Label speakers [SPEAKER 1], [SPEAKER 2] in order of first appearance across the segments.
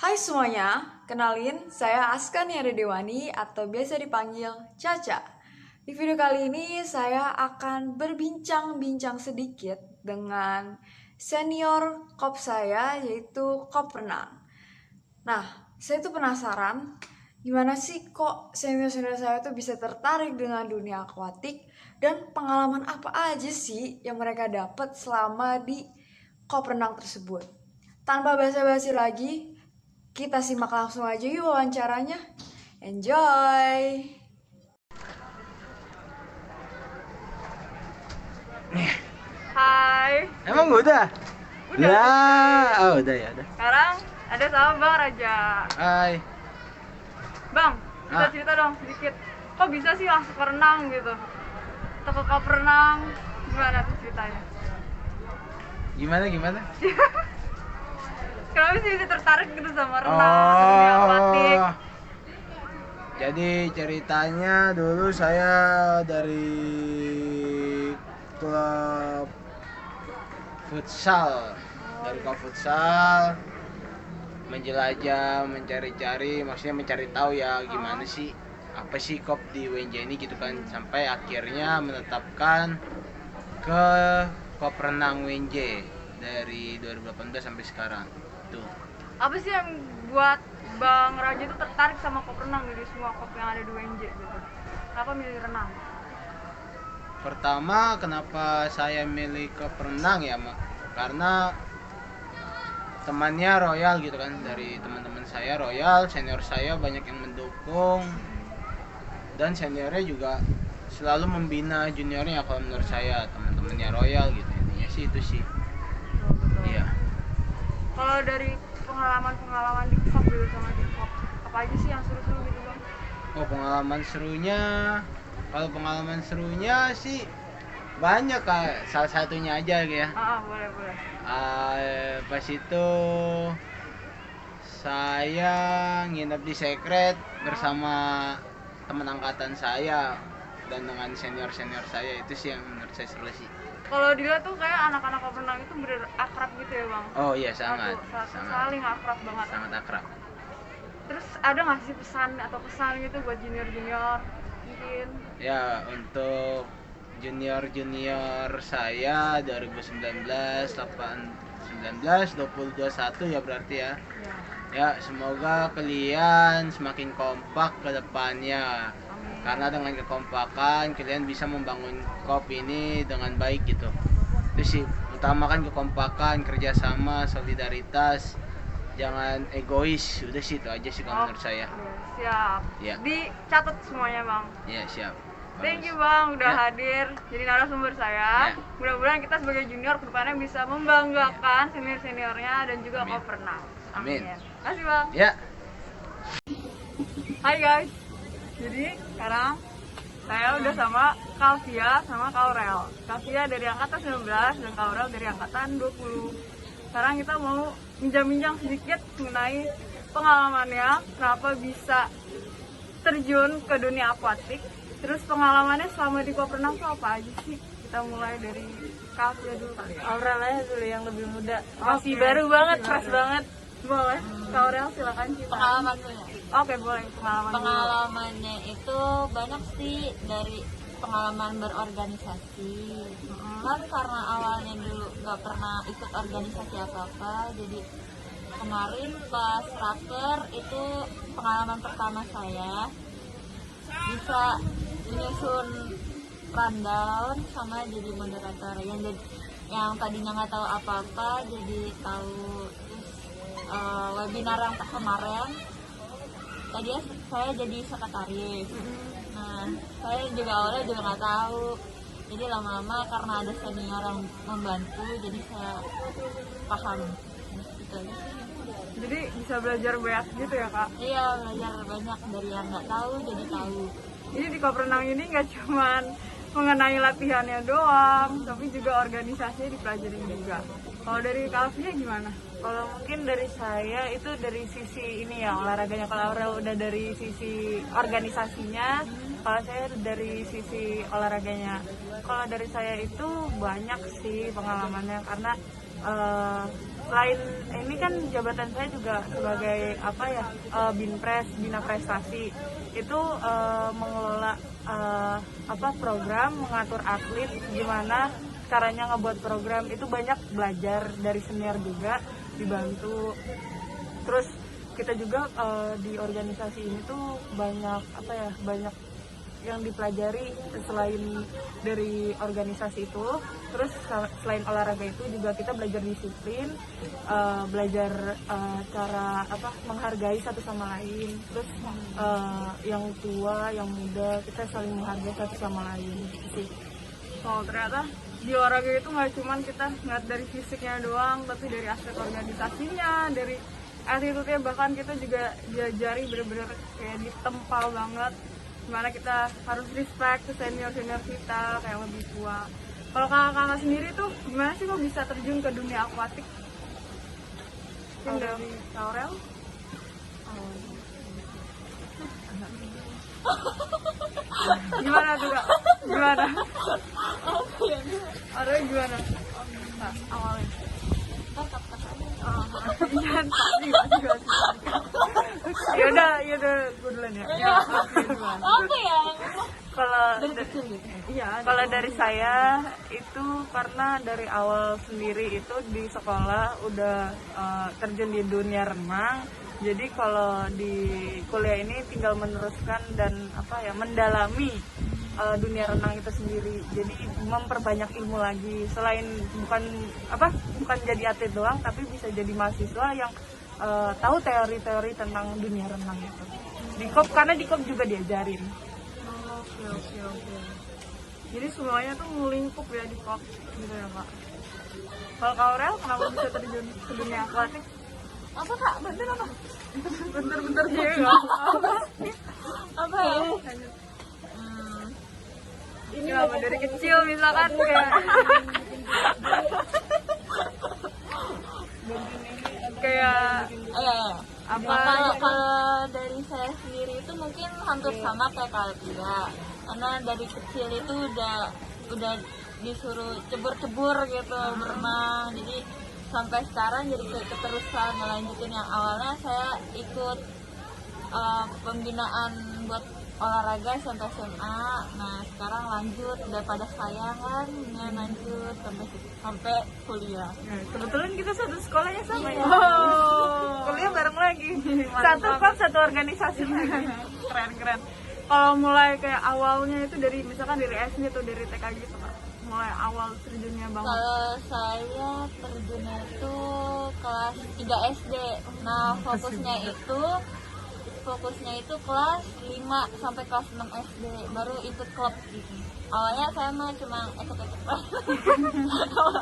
[SPEAKER 1] Hai semuanya, kenalin saya Askania Dewani atau biasa dipanggil Caca. Di video kali ini saya akan berbincang-bincang sedikit dengan senior kop saya yaitu kop renang. Nah, saya tuh penasaran gimana sih kok senior-senior saya tuh bisa tertarik dengan dunia akuatik dan pengalaman apa aja sih yang mereka dapat selama di kop renang tersebut. Tanpa basa-basi lagi, kita simak langsung aja yuk wawancaranya. Enjoy! Hai.
[SPEAKER 2] Emang udah?
[SPEAKER 1] Udah.
[SPEAKER 2] Udah ya udah.
[SPEAKER 1] Sekarang ada sama Bang Raja.
[SPEAKER 2] Hai.
[SPEAKER 1] Bang, bisa cerita dong sedikit. Kok bisa sih langsung ke renang gitu? Atau ke kolam renang? Gimana tuh ceritanya?
[SPEAKER 2] Gimana?
[SPEAKER 1] Kenapa sih bisa tertarik gitu sama renang, dunia akuatik?
[SPEAKER 2] Jadi ceritanya dulu saya dari klub futsal. Dari klub futsal menjelajah, mencari-cari, maksudnya mencari tahu ya gimana sih apa sih kop di WNJ ini gitu kan, sampai akhirnya menetapkan ke kop renang WNJ dari 2018 sampai sekarang. Tuh.
[SPEAKER 1] Apa sih yang buat Bang Raja itu tertarik sama kop renang dari semua kop yang ada di WNJ gitu? Kenapa milih renang?
[SPEAKER 2] Pertama, kenapa saya milih kop renang ya, Mak? Karena temannya Royal gitu kan, dari teman-teman saya Royal, senior saya banyak yang mendukung dan seniornya juga selalu membina juniornya kalau menurut saya, teman-temannya Royal gitu. Intinya sih itu sih.
[SPEAKER 1] Betul.
[SPEAKER 2] Iya.
[SPEAKER 1] Kalau dari pengalaman di kop gitu sama di kop, apa aja sih yang seru-seru gitu Bang?
[SPEAKER 2] Oh, kalau pengalaman serunya sih banyak, Kak. Salah satunya aja ya.
[SPEAKER 1] Boleh.
[SPEAKER 2] Pas itu saya nginep di Secret bersama teman angkatan saya dan dengan senior saya. Itu sih yang menurut saya seru sih.
[SPEAKER 1] Kalau dilihat tuh kayak anak-anak kop renang itu bener akrab gitu ya Bang?
[SPEAKER 2] Oh iya, sangat
[SPEAKER 1] Saling akrab banget.
[SPEAKER 2] sangat akrab.
[SPEAKER 1] Terus ada nggak sih pesan atau kesan gitu buat junior mungkin?
[SPEAKER 2] Ya, untuk junior saya 2019, 20, 21 ya berarti ya. Ya, semoga kalian semakin kompak ke depannya.
[SPEAKER 1] Amin.
[SPEAKER 2] Karena dengan kekompakan kalian bisa membangun kop ini dengan baik gitu. Itu sih, utamakan kekompakan, kerjasama, solidaritas, jangan egois. Udah sih, itu aja sih kalau menurut saya.
[SPEAKER 1] Siap.
[SPEAKER 2] Ya.
[SPEAKER 1] Dicatat semuanya Bang.
[SPEAKER 2] Ya, siap.
[SPEAKER 1] Thank
[SPEAKER 2] Bagus.
[SPEAKER 1] you Bang udah
[SPEAKER 2] Ya.
[SPEAKER 1] hadir jadi narasumber saya.
[SPEAKER 2] Ya.
[SPEAKER 1] Mudah-mudahan kita sebagai junior kedepannya bisa membanggakan senior-seniornya dan juga
[SPEAKER 2] Amin.
[SPEAKER 1] kop renang.
[SPEAKER 2] Amin.
[SPEAKER 1] Terima kasih Bang.
[SPEAKER 2] Ya.
[SPEAKER 1] Hai guys. Jadi sekarang saya udah sama Kalvia sama Kaurel. Kalvia dari angkatan 19 dan Kaurel dari angkatan 20. Sekarang kita mau bincang-bincang sedikit mengenai pengalamannya, kenapa bisa terjun ke dunia akuatik. Terus pengalamannya selama di kop renang tuh apa aja sih? Kita mulai dari Kalvia dulu kali ya.
[SPEAKER 3] Aurel aja dulu yang lebih muda.
[SPEAKER 1] Masih
[SPEAKER 3] Masih baru banget,
[SPEAKER 1] Masih
[SPEAKER 3] fresh
[SPEAKER 1] baru.
[SPEAKER 3] banget.
[SPEAKER 1] Boleh. Kaurel silakan cerita.
[SPEAKER 3] Pengalamannya.
[SPEAKER 1] Oke, boleh pengalaman dulu.
[SPEAKER 3] Pengalamannya itu banyak sih, dari pengalaman berorganisasi. Kan karena awalnya dulu nggak pernah ikut organisasi apa-apa, jadi kemarin pas raker itu pengalaman pertama saya bisa menyusun rundown sama jadi moderator yang tadinya nggak tahu apa-apa jadi tahu. Terus webinar yang kemarin tadi saya jadi sekretaris. Nah, saya juga awalnya juga nggak tahu, jadi lama-lama karena ada senior yang membantu jadi saya paham gitu aja sih.
[SPEAKER 1] Jadi bisa belajar banyak gitu ya kak?
[SPEAKER 3] Iya, belajar banyak dari yang nggak tahu jadi tahu.
[SPEAKER 1] Jadi di kop renang ini nggak cuman mengenai latihannya doang, tapi juga organisasinya dipelajarin juga. Kalau dari Kalvia gimana?
[SPEAKER 3] Kalau mungkin dari saya itu dari sisi ini ya, olahraganya. Kalau Aurel udah dari sisi organisasinya, kalau saya dari sisi olahraganya. Kalau dari saya itu banyak sih pengalamannya, karena
[SPEAKER 4] selain ini kan jabatan saya juga sebagai Binpres, Bina Prestasi itu mengelola program, mengatur atlet, gimana caranya ngebuat program itu, banyak belajar dari senior juga, dibantu. Terus kita juga di organisasi ini tuh banyak banyak yang dipelajari selain dari organisasi itu. Terus selain olahraga itu juga kita belajar disiplin, belajar cara menghargai satu sama lain. Terus yang tua, yang muda, kita saling menghargai satu sama lain sih.
[SPEAKER 5] Oh, ternyata di olahraga itu nggak cuman kita ngeliat dari fisiknya doang, tapi dari aspek organisasinya, dari attitude-nya, bahkan kita juga diajari bener-bener kayak ditempal banget gimana kita harus respect ke senior-senior kita, kayak lebih tua. Kalau kakak-kakak sendiri tuh gimana sih kok bisa terjun ke dunia akuatik? Mungkin dari Aurel? Gimana tuh kak? Gimana? Aurel gimana? Awalnya? Yaudah, gue duluan ya.
[SPEAKER 3] Apa ya?
[SPEAKER 4] Kalau dari saya itu karena dari awal sendiri itu di sekolah udah terjun di dunia renang. Jadi kalau di kuliah ini tinggal meneruskan dan mendalami dunia renang itu sendiri. Jadi memperbanyak ilmu lagi. Selain bukan jadi atlet doang, tapi bisa jadi mahasiswa yang tahu teori-teori tentang dunia renang itu. Karena di KOP juga diajarin.
[SPEAKER 5] Oke. Jadi semuanya tuh melingkup ya di KOP gitu ya kak. Kalau Kak Aurel kenapa bisa terjun ke dunia akuatik?
[SPEAKER 3] Apa kak? Bentar apa?
[SPEAKER 5] Bentar dia nggak?
[SPEAKER 3] Apa ya?
[SPEAKER 5] Ini apa dari kecil misalkan kayak
[SPEAKER 3] Kalau dari saya sendiri itu mungkin hampir sama kayak kalian, karena dari kecil itu udah disuruh cebur gitu berenang, jadi sampai sekarang jadi keterusan ngelanjutin. Yang awalnya saya ikut pembinaan buat olahraga sampai SMA, nah sekarang lanjut, udah pada sayang kan lanjut sampai kuliah.
[SPEAKER 4] Kebetulan kita satu sekolahnya sama ya.
[SPEAKER 5] Oh.
[SPEAKER 4] Kuliah bareng lagi. Satu KOP, satu organisasi lagi.
[SPEAKER 5] Keren. Kalau mulai kayak awalnya itu dari misalkan dari SD atau dari TK gitu kak, mulai awal terjunnya banget.
[SPEAKER 3] Kalau saya terjunnya itu kelas 3 SD. Nah fokusnya itu kelas 5 sampai kelas 6 SD baru ikut klub gitu. Awalnya saya mah cuma ikut-ikut.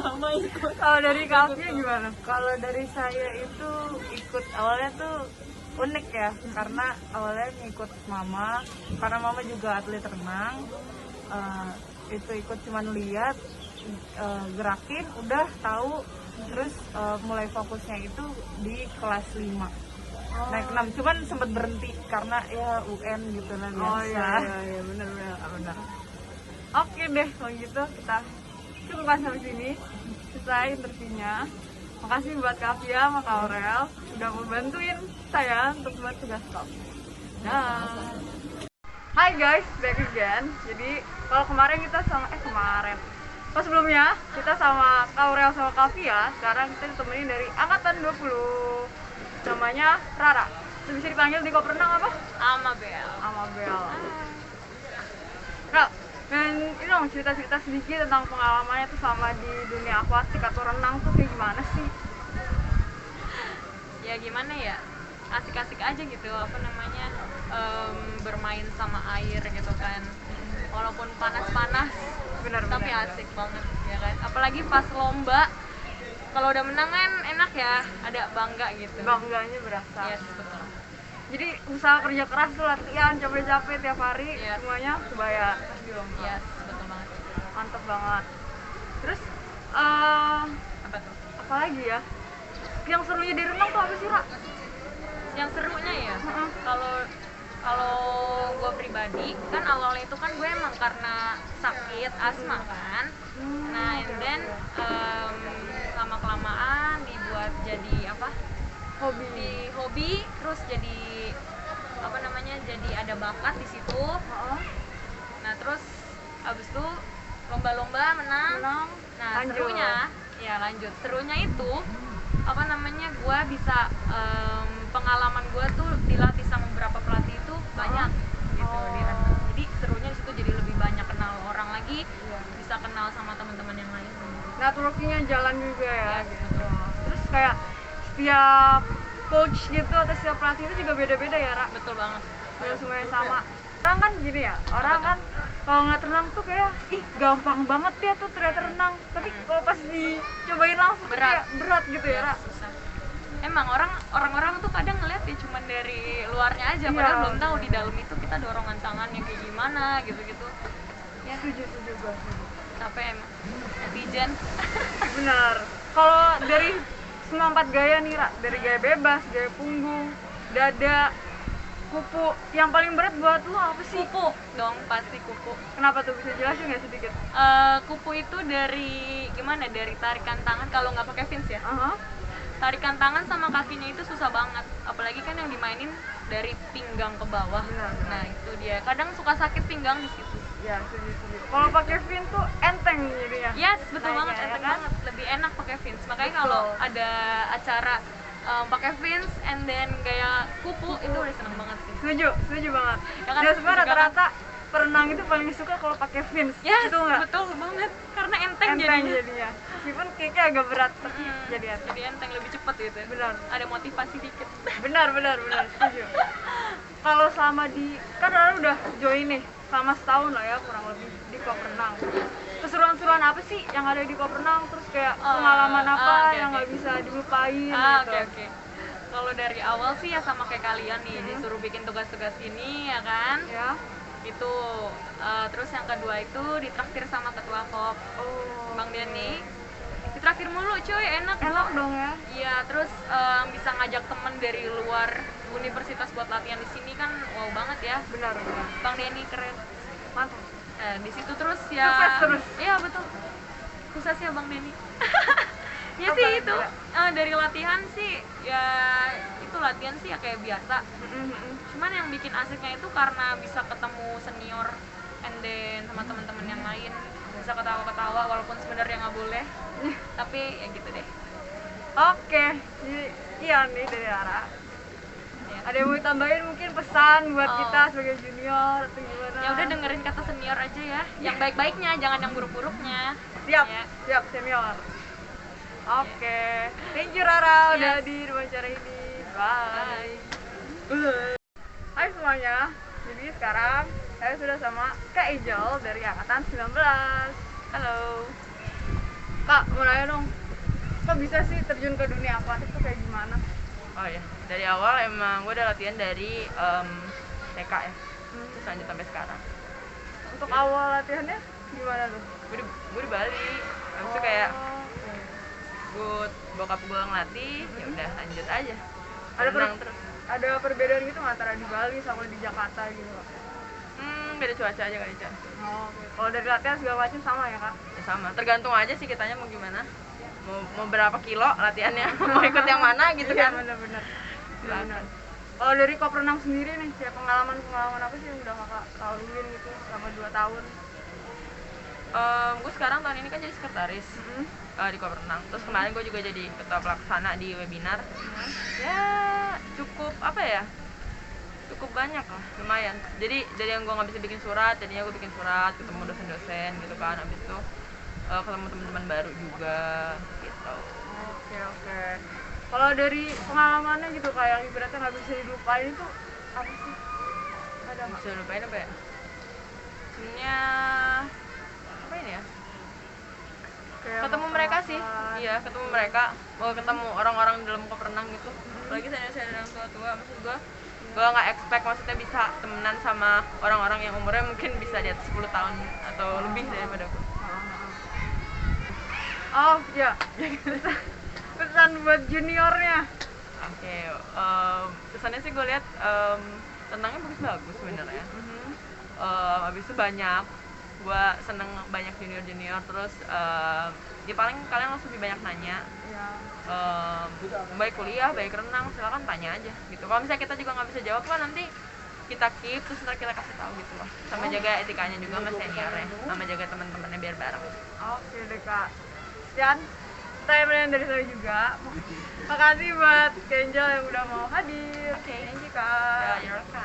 [SPEAKER 3] Lama ikut.
[SPEAKER 5] Kalau dari kakaknya gimana?
[SPEAKER 4] Kalau dari saya itu ikut awalnya tuh unik ya, karena awalnya ngikut mama, karena mama juga atlet renang. Itu ikut cuman lihat, gerakin, udah tahu. Terus mulai fokusnya itu di kelas 5. Naik 6, cuman sempat berhenti karena ya UN gitu lah biasa.
[SPEAKER 5] Oh iya benar. Oke deh, kalau gitu kita cukupkan sampai sini, selesai interviewnya. Makasih buat Kak Fia sama Kak Aurel udah mau bantuin saya untuk buat tugas top. Hai guys, back again. Jadi kalau kemarin kita pas sebelumnya kita sama Kak Aurel sama Kak Fia, sekarang kita ditemenin dari angkatan 20. Namanya Rara. Bisa dipanggil di KOP renang apa?
[SPEAKER 3] Amabel.
[SPEAKER 5] Kak, dan ini dong cerita-cerita sedikit tentang pengalamannya tuh sama di dunia akuatik atau renang tuh kayak gimana sih?
[SPEAKER 6] Ya gimana ya, asik-asik aja gitu, bermain sama air gitu kan, walaupun panas-panas tapi asik banget ya kan, apalagi pas lomba kalau udah menang kan enak ya, ada bangga gitu,
[SPEAKER 5] Bangganya berasa.
[SPEAKER 6] yes betul.
[SPEAKER 5] Jadi usaha kerja keras tuh, latihan capek-capek tiap hari,
[SPEAKER 6] Yes.
[SPEAKER 5] semuanya kebaya pas di lomba.
[SPEAKER 6] Yes betul banget.
[SPEAKER 5] Mantep banget. Terus
[SPEAKER 6] Apa tuh
[SPEAKER 5] apa lagi ya? Yang serunya di renang tuh apa sih, Ra?
[SPEAKER 6] yang serunya ya?
[SPEAKER 5] Heeh.
[SPEAKER 6] Kalau gue pribadi kan awalnya itu kan gue emang karena sakit asma kan, nah and then lama kelamaan dibuat jadi apa?
[SPEAKER 5] Hobi.
[SPEAKER 6] Di hobi, terus jadi apa namanya? Jadi ada bakat di situ.
[SPEAKER 5] Heeh.
[SPEAKER 6] Nah, terus abis itu lomba-lomba menang.
[SPEAKER 5] Menang.
[SPEAKER 6] Nah,
[SPEAKER 5] Lanjut.
[SPEAKER 6] lanjut. Serunya itu apa namanya? Gua bisa pengalaman gua tuh dilatih sama beberapa pelatih itu banyak gitu di Renang. Jadi serunya di situ jadi lebih banyak kenal orang lagi, bisa kenal sama teman-teman yang lain.
[SPEAKER 5] Networkingnya jalan juga ya.
[SPEAKER 6] Ya, gitu.
[SPEAKER 5] Terus kayak setiap coach gitu atau setiap pelatih itu juga beda-beda ya, Ra?
[SPEAKER 6] Betul banget.
[SPEAKER 5] Nggak semuanya sama. Orang kan gini ya, orang kan kalau ngeliat renang tuh kayak ih gampang banget ya tuh ternyata renang, tapi kalau pas dicobain langsung tuh kayak berat gitu ya, Ra?
[SPEAKER 6] Susah. Emang orang-orang tuh kadang ngeliat ya cuman dari luarnya aja,
[SPEAKER 5] Iya,
[SPEAKER 6] padahal belum tahu di dalam itu kita dorongan tangannya kayak gimana gitu-gitu. Ya,
[SPEAKER 5] Setuju gue.
[SPEAKER 6] capek emang. Netizen.
[SPEAKER 5] Benar. Kalau dari semua 4 gaya nih, Ra, dari gaya bebas, gaya punggung, dada, kupu, yang paling berat buat lu apa sih?
[SPEAKER 6] Kupu dong, pasti kupu.
[SPEAKER 5] Kenapa tuh, bisa jelasin nggak sedikit?
[SPEAKER 6] Kupu itu dari gimana? Dari tarikan tangan kalau nggak pakai fins ya.
[SPEAKER 5] Aha.
[SPEAKER 6] Tarikan tangan sama kakinya itu susah banget. Apalagi kan yang dimainin dari pinggang ke bawah.
[SPEAKER 5] Benar.
[SPEAKER 6] Nah, itu dia. Kadang suka sakit pinggang di situ.
[SPEAKER 5] Ya, setuju. Kalau pakai fin tuh enteng jadinya.
[SPEAKER 6] Yes, betul
[SPEAKER 5] Naiknya,
[SPEAKER 6] banget,
[SPEAKER 5] ya
[SPEAKER 6] enteng
[SPEAKER 5] kan?
[SPEAKER 6] banget. Lebih enak pakai fins. Makanya
[SPEAKER 5] Betul.
[SPEAKER 6] kalau ada acara pakai fins and then kayak kupu itu udah seneng banget sih.
[SPEAKER 5] Setuju banget.
[SPEAKER 6] Ya kan,
[SPEAKER 5] Dan semua
[SPEAKER 6] juga kan?
[SPEAKER 5] rata-rata perenang itu paling suka kalau pakai fins.
[SPEAKER 6] Yes,
[SPEAKER 5] Itu nggak?
[SPEAKER 6] betul banget. Karena enteng,
[SPEAKER 5] Enteng
[SPEAKER 6] jadinya.
[SPEAKER 5] jadinya. Meskipun kayaknya agak berat, tapi jadi enteng.
[SPEAKER 6] Jadi enteng, lebih cepet gitu.
[SPEAKER 5] Benar.
[SPEAKER 6] Ada motivasi dikit.
[SPEAKER 5] Benar, setuju. Kalau selama kan Rara udah join nih, selama setahun lah ya kurang lebih di klub renang. Keseruan-seruan apa sih yang ada di klub renang? Terus kayak pengalaman apa
[SPEAKER 6] oke,
[SPEAKER 5] yang
[SPEAKER 6] oke.
[SPEAKER 5] nggak bisa dilupain
[SPEAKER 6] Oke.
[SPEAKER 5] gitu?
[SPEAKER 6] Kalau dari awal sih ya sama kayak kalian nih, disuruh bikin tugas-tugas ini ya kan.
[SPEAKER 5] Ya.
[SPEAKER 6] Itu terus yang kedua itu ditraktir sama ketua kop
[SPEAKER 5] Oh.
[SPEAKER 6] Bang Denny. Ditraktir mulu cuy, enak
[SPEAKER 5] Enak dong ya.
[SPEAKER 6] Iya, terus bisa ngajak temen dari luar universitas buat latihan di sini kan wow banget ya.
[SPEAKER 5] Benar.
[SPEAKER 6] Bang Denny keren.
[SPEAKER 5] Mantap.
[SPEAKER 6] Di situ terus ya.
[SPEAKER 5] Sukses terus.
[SPEAKER 6] Iya betul. Sukses ya Bang Denny. Ya
[SPEAKER 5] Apa
[SPEAKER 6] sih
[SPEAKER 5] lagi,
[SPEAKER 6] itu
[SPEAKER 5] Ra?
[SPEAKER 6] dari latihan sih ya itu latihan sih ya kayak biasa.
[SPEAKER 5] Mm-mm.
[SPEAKER 6] Cuman yang bikin asiknya itu karena bisa ketemu senior and then sama teman-teman yang lain, bisa ketawa-ketawa walaupun sebenarnya nggak boleh. Tapi ya gitu deh.
[SPEAKER 5] Oke, jadi iya nih dari Rara.
[SPEAKER 6] Ya.
[SPEAKER 5] Ada yang mau ditambahin mungkin pesan buat
[SPEAKER 6] Oh.
[SPEAKER 5] kita sebagai junior atau gimana?
[SPEAKER 6] Ya udah dengerin kata senior aja ya. Yang baik-baiknya, jangan yang buruk-buruknya.
[SPEAKER 5] Siap,
[SPEAKER 6] Ya.
[SPEAKER 5] siap senior. Oke, thank you Rara udah
[SPEAKER 6] Yes.
[SPEAKER 5] di wawancara ini. Bye. Hai semuanya. Jadi sekarang saya sudah sama Kak Ijal dari angkatan 19.
[SPEAKER 6] Halo.
[SPEAKER 5] Kak, mau nanya dong. Kok bisa sih terjun ke dunia akuatik tuh kayak gimana?
[SPEAKER 7] Oh ya, dari awal emang gue udah latihan dari TK ya, terus lanjut sampai sekarang.
[SPEAKER 5] Untuk awal latihannya gimana tuh?
[SPEAKER 7] Gue di Bali, habis itu kayak gue bokap gue ngelatih, ya udah lanjut aja.
[SPEAKER 5] Ada
[SPEAKER 7] Renang terus.
[SPEAKER 5] Ada perbedaan gitu nggak antara di Bali sama di Jakarta gitu? Kak?
[SPEAKER 7] Beda cuaca aja kali Chan.
[SPEAKER 5] Oh, oke. Kalau dari latihan segala macam sama ya Kak?
[SPEAKER 7] Ya sama, tergantung aja sih kitanya mau gimana. Mau berapa kilo latihannya, mau ikut yang mana gitu
[SPEAKER 5] Iya,
[SPEAKER 7] kan.
[SPEAKER 5] bener-bener.
[SPEAKER 7] Silakan.
[SPEAKER 5] Kalau dari kop renang sendiri nih, kayak pengalaman apa sih yang udah kakak laluin gitu selama 2 tahun?
[SPEAKER 7] Gue sekarang tahun ini kan jadi sekretaris di Koper Renang. Terus kemarin gue juga jadi ketua pelaksana di webinar. Ya cukup apa ya? Cukup banyak lah, lumayan. Jadi dari yang gue nggak bisa bikin surat, jadinya gue bikin surat, ketemu dosen-dosen gitu kan. Abis itu ketemu teman-teman baru juga gitu.
[SPEAKER 5] Oke. Kalau dari pengalamannya gitu kayak ibaratnya nggak bisa dilupain itu apa sih? Ada nggak?
[SPEAKER 7] Bisa lupain apa ya? Sebenarnya apa ini ya?
[SPEAKER 5] Kayak
[SPEAKER 7] Ketemu mereka sih,
[SPEAKER 5] makan.
[SPEAKER 7] iya ketemu mereka. Mau ketemu orang-orang di dalam koper renang gitu. Apalagi saya yang tua-tua, maksud gue nggak expect maksudnya bisa temenan sama orang-orang yang umurnya mungkin bisa di atas 10 tahun atau lebih daripada gue.
[SPEAKER 5] Oh ya, pesan buat juniornya.
[SPEAKER 7] Oke, kesannya sih gue lihat renangnya bagus-bagus sebenarnya. Habis itu banyak gue seneng banyak junior terus ya paling kalian harus lebih banyak nanya.
[SPEAKER 5] Ya.
[SPEAKER 7] Baik kuliah baik renang silakan tanya aja gitu. Kalau misalnya kita juga nggak bisa jawab kan nanti kita keep terus ntar kita kasih tahu gitu loh, sama jaga etikanya juga sama seniornya, sama jaga teman-temannya biar bareng.
[SPEAKER 5] Oke deh kak, sekian pertanyaan dari saya juga. Makasih buat Kenjel yang udah mau hadir.
[SPEAKER 7] Oke.
[SPEAKER 5] Thank you kak.
[SPEAKER 7] Ya, you're welcome.